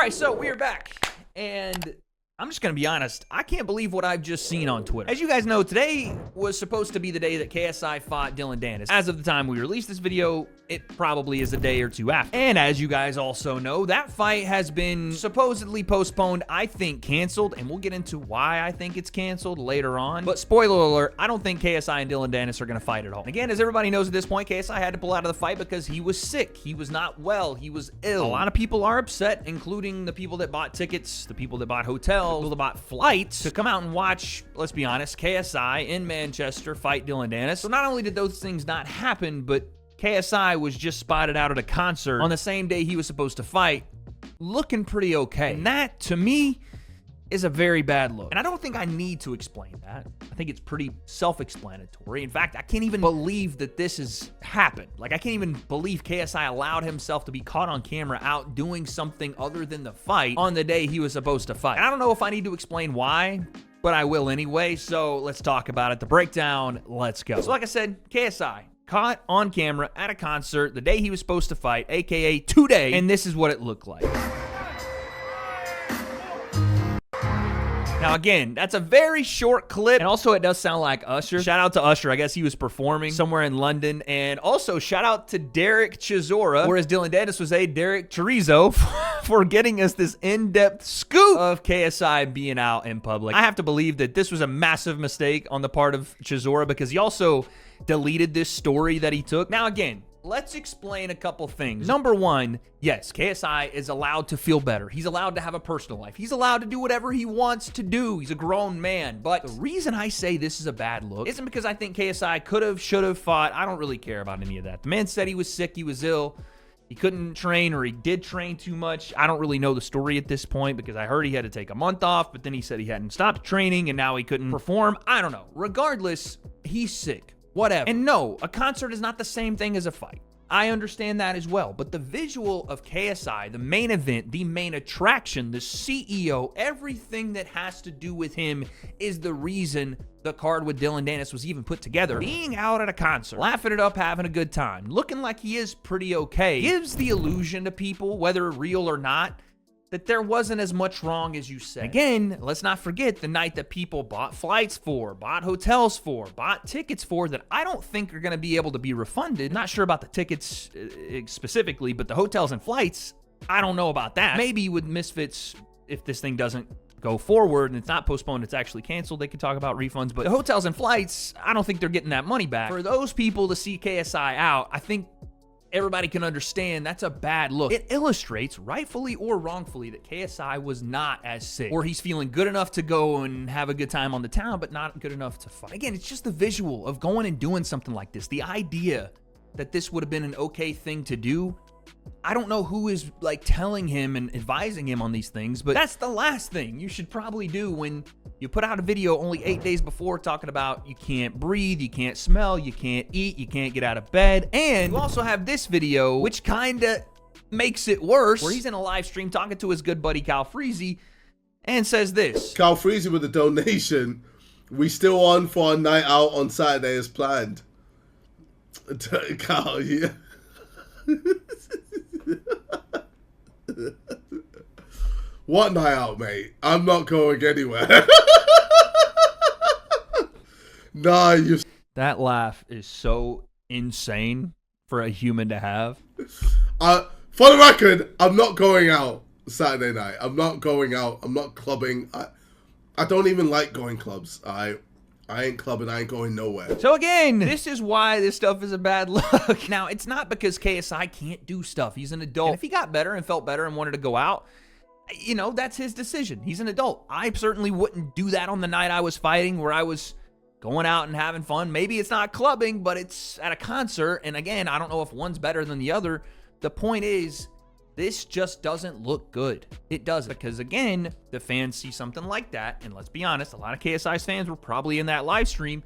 right, so we are back, and I'm just going to be honest, I can't believe what I've just seen on Twitter. As you guys know, today was supposed to be the day that KSI fought Dillon Danis. As of the time we released this video, it probably is a day or two after. And as you guys also know, that fight has been supposedly postponed, I think canceled, and we'll get into why I think it's canceled later on. But spoiler alert, I don't think KSI and Dillon Danis are going to fight at all. Again, as everybody knows at this point, KSI had to pull out of the fight because he was sick. He was not well. He was ill. A lot of people are upset, including the people that bought tickets, the people that bought hotels, people that bought flights to come out and watch, let's be honest, KSI in Manchester fight Dillon Danis. So not only did those things not happen, but KSI was just spotted out at a concert on the same day he was supposed to fight, looking pretty okay. And that, to me, is a very bad look. And I don't think I need to explain that. I think it's pretty self-explanatory. In fact, I can't even believe that this has happened. Like, I can't even believe KSI allowed himself to be caught on camera out doing something other than the fight on the day he was supposed to fight. And I don't know if I need to explain why, but I will anyway. So let's talk about it. The breakdown, let's go. So like I said, KSI caught on camera at a concert the day he was supposed to fight, aka today, and this is what it looked like. Now, again, that's a very short clip, and also it does sound like Usher. Shout out to Usher. I guess he was performing somewhere in London, and also shout out to Derek Chisora, or as Dillon Danis was Derek Chorizo, for getting us this in-depth scoop of KSI being out in public. I have to believe that this was a massive mistake on the part of Chisora because he also deleted this story that he took. Now, again, let's explain a couple things. Number one, yes, KSI is allowed to feel better. He's allowed to have a personal life. He's allowed to do whatever he wants to do. He's a grown man. But the reason I say this is a bad look isn't because I think KSI could have, should have fought. I don't really care about any of that. The man said he was sick, he was ill, he couldn't train, or he did train too much. I don't really know the story at this point because I heard he had to take a month off, but then he said he hadn't stopped training and now he couldn't perform. I don't know. Regardless, he's sick. Whatever. And no, a concert is not the same thing as a fight. I understand that as well. But the visual of KSI, the main event, the main attraction, the CEO, everything that has to do with him is the reason the card with Dillon Danis was even put together. Being out at a concert, laughing it up, having a good time, looking like he is pretty okay, gives the illusion to people, whether real or not, that there wasn't as much wrong as you said. Again, let's not forget the night that people bought flights for, bought hotels for, bought tickets for that I don't think are going to be able to be refunded. Not sure about the tickets specifically, but the hotels and flights, I don't know about that. Maybe with Misfits, if this thing doesn't go forward and it's not postponed, it's actually canceled, they could talk about refunds. But the hotels and flights, I don't think they're getting that money back. For those people to see KSI out, I think everybody can understand that's a bad look. It illustrates, rightfully or wrongfully, that KSI was not as sick, or he's feeling good enough to go and have a good time on the town, but not good enough to fight. Again, it's just the visual of going and doing something like this. The idea that this would have been an okay thing to do. I don't know who is like telling him and advising him on these things, but that's the last thing you should probably do when you put out a video only 8 days before talking about you can't breathe, you can't smell, you can't eat, you can't get out of bed. And you also have this video, which kind of makes it worse, where he's in a live stream talking to his good buddy Cal Freezy and says this. Cal Freezy with the donation. We still on for a night out on Saturday as planned. Cal, yeah. What night out, mate? I'm not going anywhere. Nah, you. That laugh is so insane for a human to have. For the record, I'm not going out Saturday night. I'm not going out. I'm not clubbing. I don't even like going clubs. I ain't clubbing. I ain't going nowhere. So again, this is why this stuff is a bad look. Now, it's not because KSI can't do stuff. He's an adult. And if he got better and felt better and wanted to go out, you know, that's his decision. He's an adult. I certainly wouldn't do that on the night I was fighting, where I was going out and having fun. Maybe it's not clubbing, but it's at a concert. And again, I don't know if one's better than the other. The point is, this just doesn't look good. It doesn't, because again, the fans see something like that, and let's be honest, a lot of KSI's fans were probably in that live stream,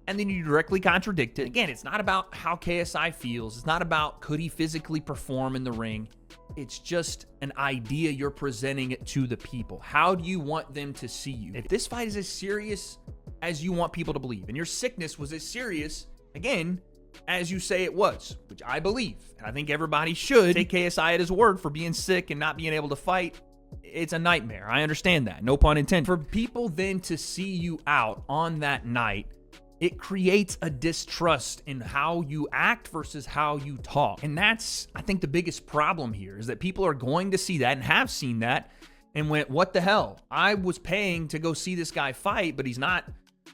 and then you directly contradict it. Again, it's not about how KSI feels. It's not about could he physically perform in the ring. It's just an idea you're presenting it to the people. How do you want them to see you? If this fight is as serious as you want people to believe, and your sickness was as serious, again, as you say it was, which I believe, and I think everybody should take KSI at his word for being sick and not being able to fight, it's a nightmare. I understand that. No pun intended. For people then to see you out on that night, it creates a distrust in how you act versus how you talk. And that's, I think, the biggest problem here is that people are going to see that and have seen that and went, what the hell? I was paying to go see this guy fight, but he's not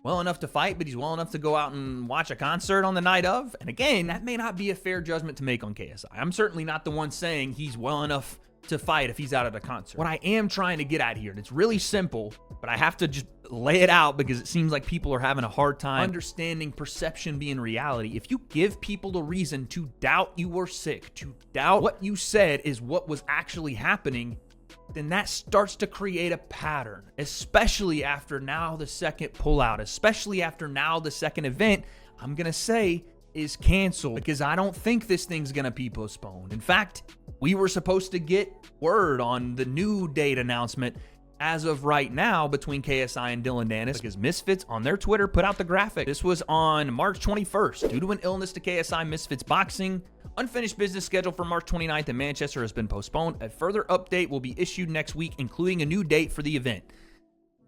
well enough to fight, but he's well enough to go out and watch a concert on the night of. And again, that may not be a fair judgment to make on KSI. I'm certainly not the one saying he's well enough to fight if he's out at a concert. What I am trying to get at here, and it's really simple, but I have to just lay it out because it seems like people are having a hard time understanding perception being reality. If you give people a reason to doubt you were sick, to doubt what you said is what was actually happening, then that starts to create a pattern, especially after now the second pullout, especially after now the second event, I'm going to say, is canceled, because I don't think this thing's going to be postponed. In fact, we were supposed to get word on the new date announcement as of right now between KSI and Dillon Danis, because Misfits on their Twitter put out the graphic. This was on March 21st. Due to an illness to KSI, Misfits Boxing unfinished business scheduled for March 29th in Manchester has been postponed. A further update will be issued next week, including a new date for the event.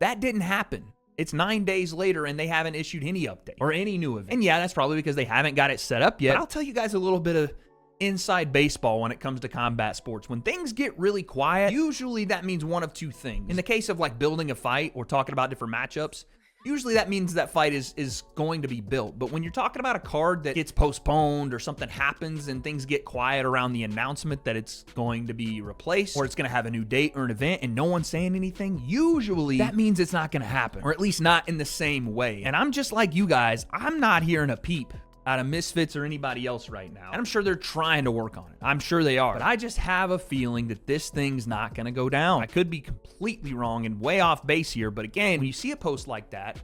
That didn't happen. It's 9 days later and they haven't issued any update or any new event. And yeah, that's probably because they haven't got it set up yet. But I'll tell you guys a little bit of inside baseball when it comes to combat sports. When things get really quiet, usually that means one of two things. In the case of like building a fight or talking about different matchups, usually that means that fight is going to be built. But when you're talking about a card that gets postponed or something happens and things get quiet around the announcement that it's going to be replaced or it's going to have a new date or an event and no one's saying anything, usually that means it's not going to happen, or at least not in the same way. And I'm just like you guys, I'm not hearing a peep out of Misfits or anybody else right now. And I'm sure they're trying to work on it. I'm sure they are. But I just have a feeling that this thing's not going to go down. I could be completely wrong and way off base here, but again, when you see a post like that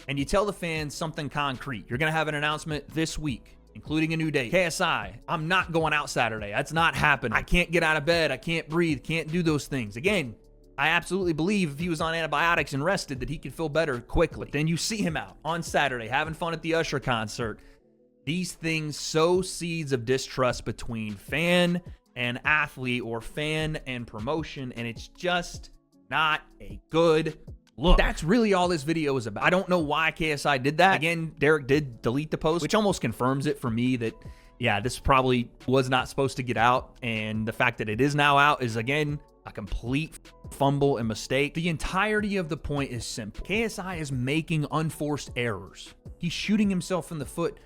and you tell the fans something concrete, you're going to have an announcement this week, including a new date. KSI, I'm not going out Saturday. That's not happening. I can't get out of bed. I can't breathe. Can't do those things. Again, I absolutely believe if he was on antibiotics and rested that he could feel better quickly. Then you see him out on Saturday having fun at the Usher concert. These things sow seeds of distrust between fan and athlete or fan and promotion, and it's just not a good look. That's really all this video is about. I don't know why KSI did that. Again, Derek did delete the post, which almost confirms it for me that, yeah, this probably was not supposed to get out, and the fact that it is now out is, again, a complete fumble and mistake. The entirety of the point is simple. KSI is making unforced errors. He's shooting himself in the foot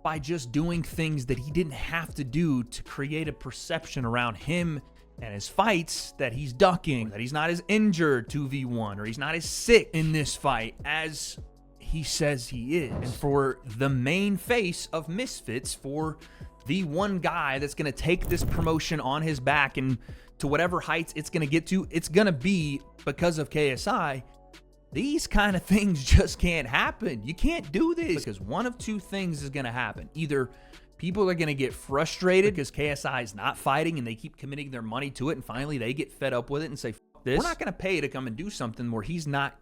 by just doing things that he didn't have to do to create a perception around him and his fights that he's ducking, that he's not as injured 2v1, or he's not as sick in this fight as he says he is. And for the main face of Misfits, for the one guy that's going to take this promotion on his back and to whatever heights it's going to get to, it's going to be because of KSI. These kind of things just can't happen. You can't do this because one of two things is going to happen. Either people are going to get frustrated because KSI is not fighting and they keep committing their money to it, and finally they get fed up with it and say, "Fuck this. We're not going to pay to come and do something where he's not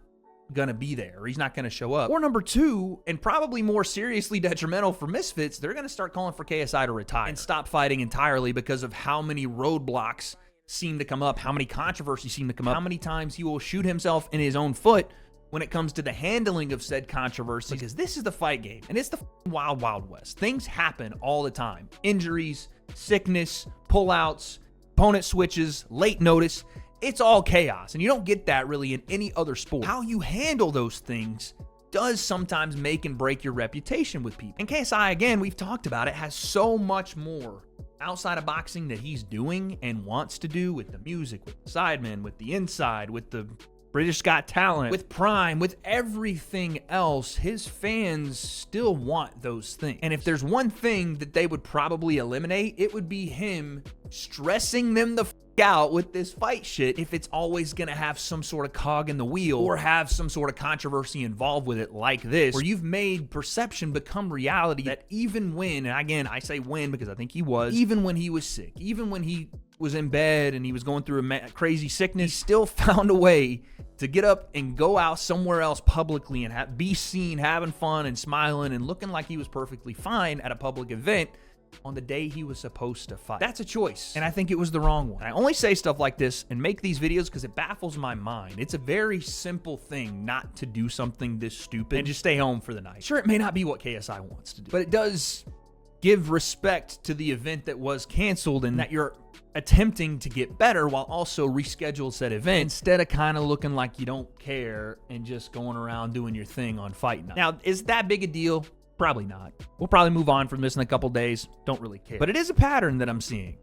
going to be there or he's not going to show up." Or number two, and probably more seriously detrimental for Misfits, they're going to start calling for KSI to retire and stop fighting entirely because of how many roadblocks seem to come up, how many controversies seem to come up, how many times he will shoot himself in his own foot when it comes to the handling of said controversy, because this is the fight game and it's the wild, wild west. Things happen all the time. Injuries, sickness, pullouts, opponent switches, late notice. It's all chaos, and you don't get that really in any other sport. How you handle those things does sometimes make and break your reputation with people. And KSI, again, we've talked about it, has so much more outside of boxing that he's doing and wants to do with the music, with the Sidemen, with the Inside, with the British Got Talent, with Prime, with everything else. His fans still want those things. And if there's one thing that they would probably eliminate, it would be him stressing them the out with this fight shit if it's always gonna have some sort of cog in the wheel or have some sort of controversy involved with it like this, where you've made perception become reality. That even when, and again, I say when because I think he was, even when he was sick, even when he was in bed and he was going through a crazy sickness, he still found a way to get up and go out somewhere else publicly and be seen having fun and smiling and looking like he was perfectly fine at a public event on the day he was supposed to fight. That's a choice, and I think it was the wrong one. I only say stuff like this and make these videos because it baffles my mind. It's a very simple thing not to do something this stupid and just stay home for the night. Sure, it may not be what KSI wants to do, but it does give respect to the event that was canceled and that you're attempting to get better while also reschedule said event instead of kind of looking like you don't care and just going around doing your thing on fight night. Now, is that big a deal? Probably not. We'll probably move on from this in a couple days. Don't really care. But it is a pattern that I'm seeing.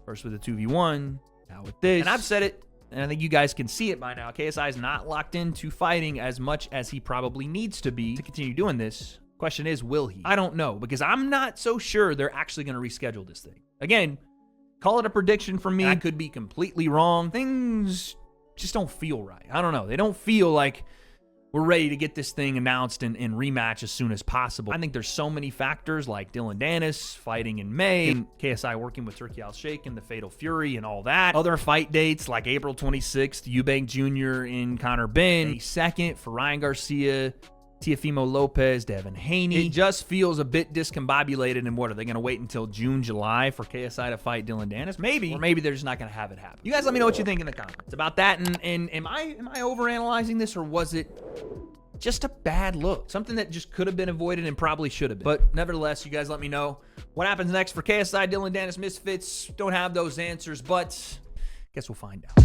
First with the 2v1, now with this. And I've said it, and I think you guys can see it by now. KSI is not locked into fighting as much as he probably needs to be to continue doing this. Question is, will he? I don't know, because I'm not so sure they're actually going to reschedule this thing. Again, call it a prediction from me. I could be completely wrong. Things just don't feel right. I don't know. They don't feel like we're ready to get this thing announced and rematch as soon as possible. I think there's so many factors like Dylan Dennis fighting in May, and KSI working with Turkey Al-Sheikh and the Fatal Fury and all that. Other fight dates like April 26th, Eubank Jr. in Conor Benn, May 2nd for Ryan Garcia, Teofimo Lopez, Devin Haney. It just feels a bit discombobulated. And what, are they going to wait until June, July for KSI to fight Dylan Dennis? Maybe. Or maybe they're just not going to have it happen. You guys let me know what you think in the comments about that. And am I overanalyzing this, or was it just a bad look? Something that just could have been avoided and probably should have been. But nevertheless, you guys let me know what happens next for KSI, Dylan Dennis, Misfits. Don't have those answers, but guess we'll find out.